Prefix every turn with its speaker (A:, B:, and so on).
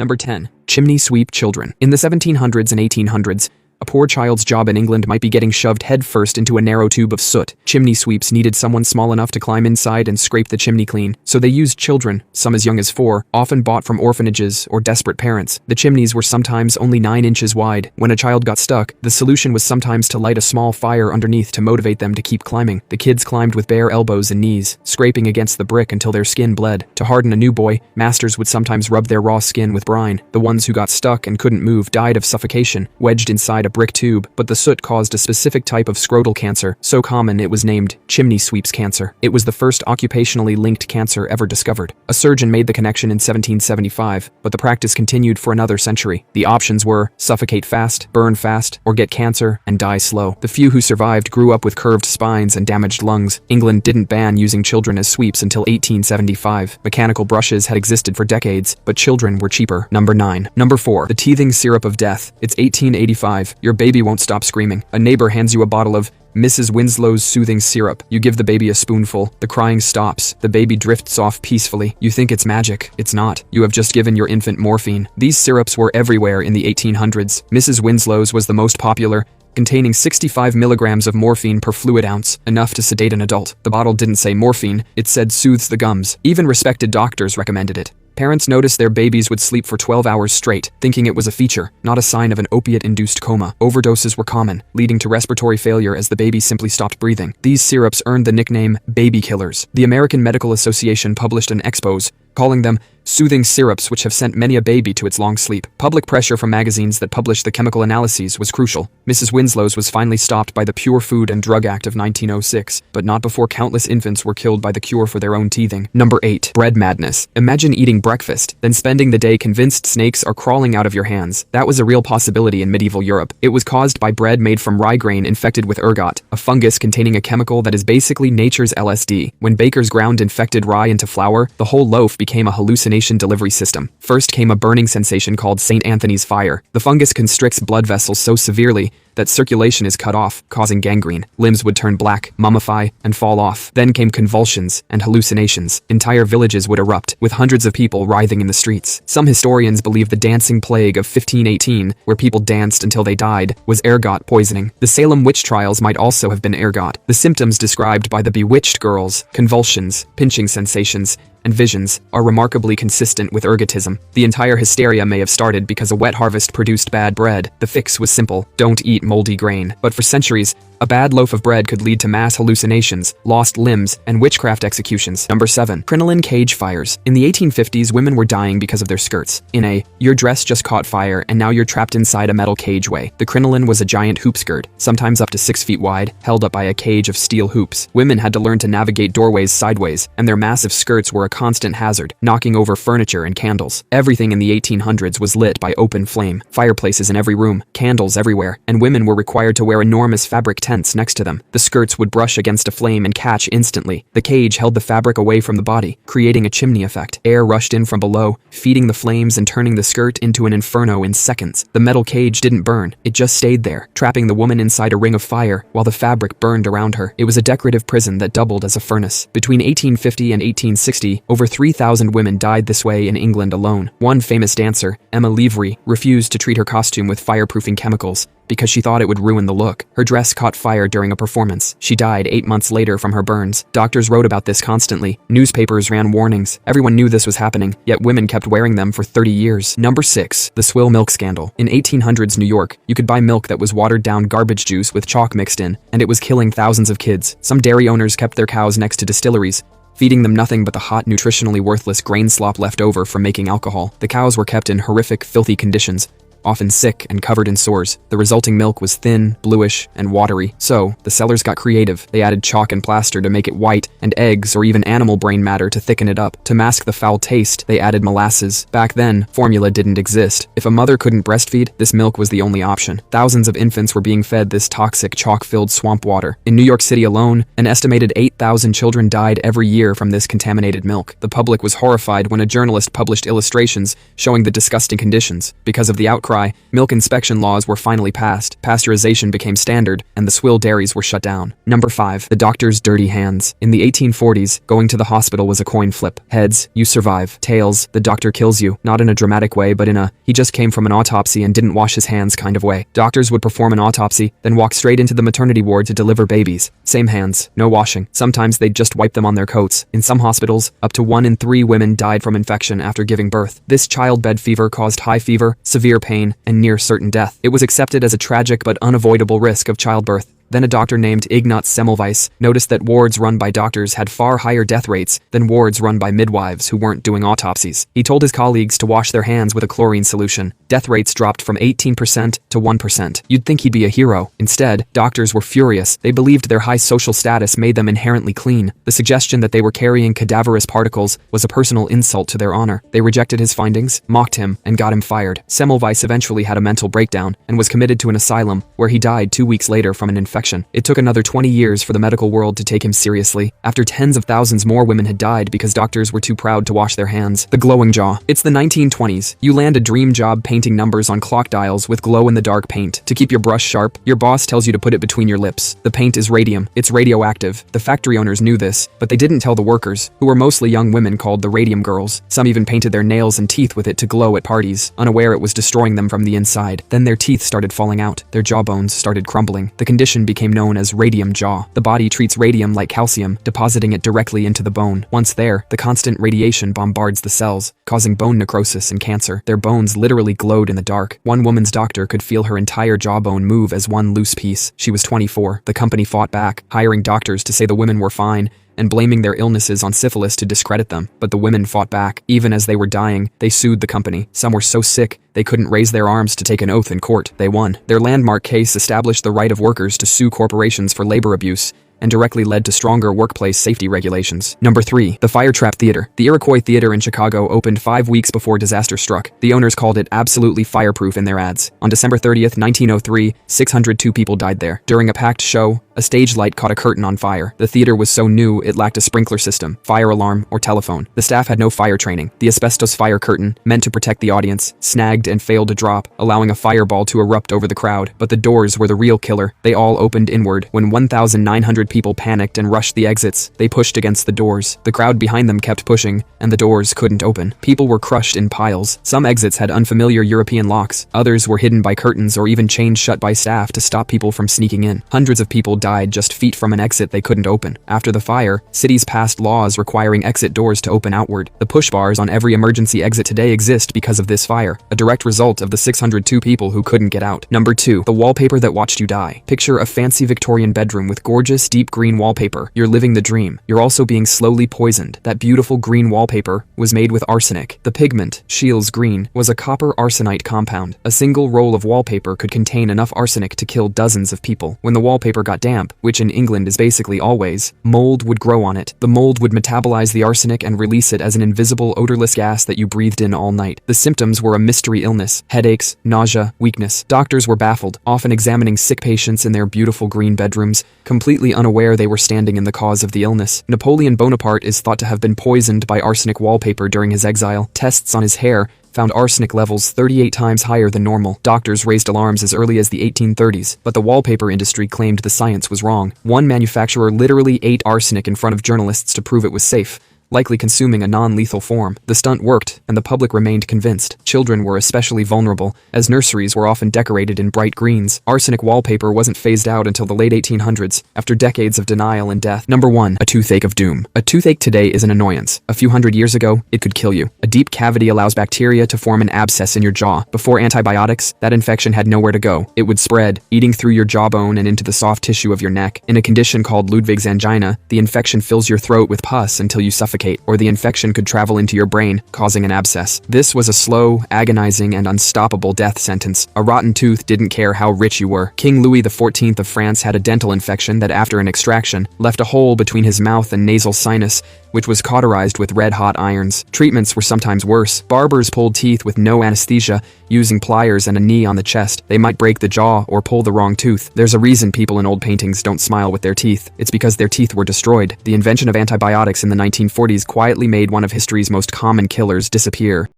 A: Number 10. Chimney sweep children. In the 1700s and 1800s, a poor child's job in England might be getting shoved headfirst into a narrow tube of soot. Chimney sweeps needed someone small enough to climb inside and scrape the chimney clean, so they used children, some as young as 4, often bought from orphanages or desperate parents. The chimneys were sometimes only 9 inches wide. When a child got stuck, the solution was sometimes to light a small fire underneath to motivate them to keep climbing. The kids climbed with bare elbows and knees, scraping against the brick until their skin bled. To harden a new boy, masters would sometimes rub their raw skin with brine. The ones who got stuck and couldn't move died of suffocation, wedged inside a brick tube, but the soot caused a specific type of scrotal cancer, so common it was named chimney sweeps cancer. It was the first occupationally linked cancer ever discovered. A surgeon made the connection in 1775, but the practice continued for another century. The options were suffocate fast, burn fast, or get cancer and die slow. The few who survived grew up with curved spines and damaged lungs. England didn't ban using children as sweeps until 1875. Mechanical brushes had existed for decades, but children were cheaper. Number 9. Number 4. The teething syrup of death. It's 1885. Your baby won't stop screaming. A neighbor hands you a bottle of Mrs. Winslow's soothing syrup. You give the baby a spoonful. The crying stops. The baby drifts off peacefully. You think it's magic. It's not. You have just given your infant morphine. These syrups were everywhere in the 1800s. Mrs. Winslow's was the most popular, containing 65 milligrams of morphine per fluid ounce, enough to sedate an adult. The bottle didn't say morphine, it said soothes the gums. Even respected doctors recommended it. Parents noticed their babies would sleep for 12 hours straight, thinking it was a feature, not a sign of an opiate-induced coma. Overdoses were common, leading to respiratory failure as the baby simply stopped breathing. These syrups earned the nickname baby killers. The American Medical Association published an expose, calling them soothing syrups which have sent many a baby to its long sleep. Public pressure from magazines that published the chemical analyses was crucial. Mrs. Winslow's was finally stopped by the Pure Food and Drug Act of 1906, but not before countless infants were killed by the cure for their own teething. Number 8. Bread madness. Imagine eating breakfast, then spending the day convinced snakes are crawling out of your hands. That was a real possibility in medieval Europe. It was caused by bread made from rye grain infected with ergot, a fungus containing a chemical that is basically nature's LSD. When bakers ground infected rye into flour, the whole loaf became a hallucination delivery system. First came a burning sensation called St. Anthony's fire. The fungus constricts blood vessels so severely that circulation is cut off, causing gangrene. Limbs would turn black, mummify, and fall off. Then came convulsions and hallucinations. Entire villages would erupt, with hundreds of people writhing in the streets. Some historians believe the dancing plague of 1518, where people danced until they died, was ergot poisoning. The Salem witch trials might also have been ergot. The symptoms described by the bewitched girls, convulsions, pinching sensations, and visions, are remarkably consistent with ergotism. The entire hysteria may have started because a wet harvest produced bad bread. The fix was simple: don't eat moldy grain. But for centuries, a bad loaf of bread could lead to mass hallucinations, lost limbs, and witchcraft executions. Number 7. Crinoline cage fires. In the 1850s, women were dying because of their skirts. In a your dress just caught fire and now you're trapped inside a metal cage way. The crinoline was a giant hoop skirt, sometimes up to 6 feet wide, held up by a cage of steel hoops. Women had to learn to navigate doorways sideways, and their massive skirts were a constant hazard, knocking over furniture and candles. Everything in the 1800s was lit by open flame, fireplaces in every room, candles everywhere, and women were required to wear enormous fabric tents next to them. The skirts would brush against a flame and catch instantly. The cage held the fabric away from the body, creating a chimney effect. Air rushed in from below, feeding the flames and turning the skirt into an inferno in seconds. The metal cage didn't burn, it just stayed there, trapping the woman inside a ring of fire while the fabric burned around her. It was a decorative prison that doubled as a furnace. Between 1850 and 1860, over 3,000 women died this way in England alone. One famous dancer, Emma Leavery, refused to treat her costume with fireproofing chemicals because she thought it would ruin the look. Her dress caught fire during a performance. She died 8 months later from her burns. Doctors wrote about this constantly. Newspapers ran warnings. Everyone knew this was happening, yet women kept wearing them for 30 years. Number 6. The swill milk scandal. In 1800s New York, you could buy milk that was watered-down garbage juice with chalk mixed in, and it was killing thousands of kids. Some dairy owners kept their cows next to distilleries, feeding them nothing but the hot, nutritionally worthless grain slop left over from making alcohol. The cows were kept in horrific, filthy conditions, often sick and covered in sores. The resulting milk was thin, bluish, and watery. So, the sellers got creative. They added chalk and plaster to make it white, and eggs or even animal brain matter to thicken it up. To mask the foul taste, they added molasses. Back then, formula didn't exist. If a mother couldn't breastfeed, this milk was the only option. Thousands of infants were being fed this toxic, chalk-filled swamp water. In New York City alone, an estimated 8,000 children died every year from this contaminated milk. The public was horrified when a journalist published illustrations showing the disgusting conditions. Because of the outcry cry, milk inspection laws were finally passed, pasteurization became standard, and the swill dairies were shut down. Number 5. The doctor's dirty hands. In the 1840s, going to the hospital was a coin flip. Heads, you survive. Tails, the doctor kills you. Not in a dramatic way, but in a, he just came from an autopsy and didn't wash his hands kind of way. Doctors would perform an autopsy, then walk straight into the maternity ward to deliver babies. Same hands, no washing. Sometimes they'd just wipe them on their coats. In some hospitals, up to 1 in 3 women died from infection after giving birth. This childbed fever caused high fever, severe pain, and near certain death. It was accepted as a tragic but unavoidable risk of childbirth. Then a doctor named Ignaz Semmelweis noticed that wards run by doctors had far higher death rates than wards run by midwives who weren't doing autopsies. He told his colleagues to wash their hands with a chlorine solution. Death rates dropped from 18% to 1%. You'd think he'd be a hero. Instead, doctors were furious. They believed their high social status made them inherently clean. The suggestion that they were carrying cadaverous particles was a personal insult to their honor. They rejected his findings, mocked him, and got him fired. Semmelweis eventually had a mental breakdown and was committed to an asylum, where he died 2 weeks later from an infection. It took another 20 years for the medical world to take him seriously, after tens of thousands more women had died because doctors were too proud to wash their hands. The glowing jaw. It's the 1920s. You land a dream job painting numbers on clock dials with glow-in-the-dark paint. To keep your brush sharp, your boss tells you to put it between your lips. The paint is radium. It's radioactive. The factory owners knew this, but they didn't tell the workers, who were mostly young women called the radium girls. Some even painted their nails and teeth with it to glow at parties, unaware it was destroying them from the inside. Then their teeth started falling out. Their jawbones started crumbling. The condition became known as radium jaw. The body treats radium like calcium, depositing it directly into the bone. Once there, the constant radiation bombards the cells, causing bone necrosis and cancer. Their bones literally glowed in the dark. One woman's doctor could feel her entire jawbone move as one loose piece. She was 24. The company fought back, hiring doctors to say the women were fine, and blaming their illnesses on syphilis to discredit them. But the women fought back. Even as they were dying, they sued the company. Some were so sick, they couldn't raise their arms to take an oath in court. They won. Their landmark case established the right of workers to sue corporations for labor abuse, and directly led to stronger workplace safety regulations. Number 3. The Fire Trap Theater. The Iroquois Theater in Chicago opened 5 weeks before disaster struck. The owners called it absolutely fireproof in their ads. On December 30th, 1903, 602 people died there. During a packed show, a stage light caught a curtain on fire. The theater was so new it lacked a sprinkler system, fire alarm, or telephone. The staff had no fire training. The asbestos fire curtain, meant to protect the audience, snagged and failed to drop, allowing a fireball to erupt over the crowd. But the doors were the real killer. They all opened inward. When 1,900 people panicked and rushed the exits, they pushed against the doors. The crowd behind them kept pushing, and the doors couldn't open. People were crushed in piles. Some exits had unfamiliar European locks. Others were hidden by curtains or even chained shut by staff to stop people from sneaking in. Hundreds of people died just feet from an exit they couldn't open. After the fire, cities passed laws requiring exit doors to open outward. The push bars on every emergency exit today exist because of this fire, a direct result of the 602 people who couldn't get out. Number 2. The wallpaper that watched you die. Picture a fancy Victorian bedroom with gorgeous deep green wallpaper. You're living the dream. You're also being slowly poisoned. That beautiful green wallpaper was made with arsenic. The pigment, Scheele's green, was a copper arsenite compound. A single roll of wallpaper could contain enough arsenic to kill dozens of people. When the wallpaper got damp, which in England is basically always, mold would grow on it. The mold would metabolize the arsenic and release it as an invisible, odorless gas that you breathed in all night. The symptoms were a mystery illness, headaches, nausea, weakness. Doctors were baffled, often examining sick patients in their beautiful green bedrooms, completely unaware they were standing in the cause of the illness. Napoleon Bonaparte is thought to have been poisoned by arsenic wallpaper during his exile. Tests on his hair found arsenic levels 38 times higher than normal. Doctors raised alarms as early as the 1830s, but the wallpaper industry claimed the science was wrong. One manufacturer literally ate arsenic in front of journalists to prove it was safe, likely consuming a non-lethal form. The stunt worked, and the public remained convinced. Children were especially vulnerable, as nurseries were often decorated in bright greens. Arsenic wallpaper wasn't phased out until the late 1800s, after decades of denial and death. Number 1. A toothache of doom. A toothache today is an annoyance. A few hundred years ago, it could kill you. A deep cavity allows bacteria to form an abscess in your jaw. Before antibiotics, that infection had nowhere to go. It would spread, eating through your jawbone and into the soft tissue of your neck. In a condition called Ludwig's angina, the infection fills your throat with pus until you suffocate, or the infection could travel into your brain, causing an abscess. This was a slow, agonizing, and unstoppable death sentence. A rotten tooth didn't care how rich you were. King Louis XIV of France had a dental infection that, after an extraction, left a hole between his mouth and nasal sinus, which was cauterized with red-hot irons. Treatments were sometimes worse. Barbers pulled teeth with no anesthesia, using pliers and a knee on the chest. They might break the jaw or pull the wrong tooth. There's a reason people in old paintings don't smile with their teeth. It's because their teeth were destroyed. The invention of antibiotics in the 1940s quietly made one of history's most common killers disappear.